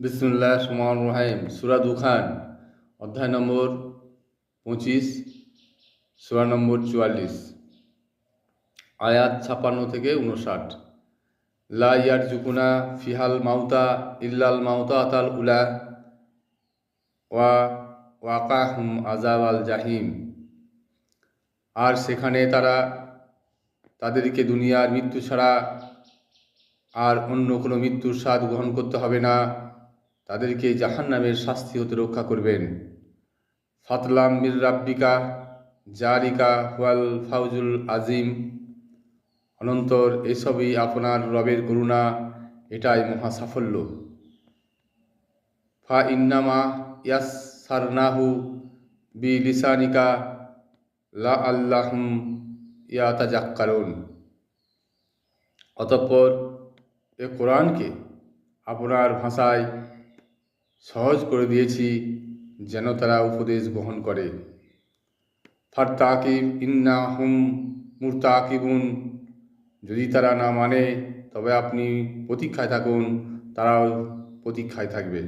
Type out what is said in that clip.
বিসমিল্লাহ রহমান রহিম। সূরা দুখান, অধ্যায় নম্বর 25, সূরা নম্বর 44, আয়াত 56 থেকে 59। লা ইয়ারজুকুনা ফিহাল মাউতা ইল্লাল মাউতা আতাল উলা ওয়া ওয়াকাহুম আযাব আল জাহিম। আর সেখানে তাদেরকে দুনিয়ার মৃত্যু ছাড়া আর অন্য কোনো মৃত্যুর স্বাদ গ্রহণ করতে হবে না, তাদেরকে জাহান্নামের শাস্তি হতে রক্ষা করবেন। ফাতলাম মির রাব্বিকা জারিকা হুয়াল ফাউজুল আজিম। অনন্তর এসবই আপনার রবের করুণা, এটাই মহা সাফল্য। ফা ইন্নামা ইয়াসসারনাহু বি লিসানিকা লা আল্লাহুম ইয়াতাযাক্কারুন। অতঃপর এ কোরআনকে আপনার ভাষায় সহজ করে দিয়েছি যেন তারা উপদেশ গ্রহণ করে। ফারতাকিব ইন্নাহুম মুরতাকিবুন। যদি তারা না মানে তবে আপনি প্রতীক্ষায় থাকুন, তারাও প্রতীক্ষায় থাকবে।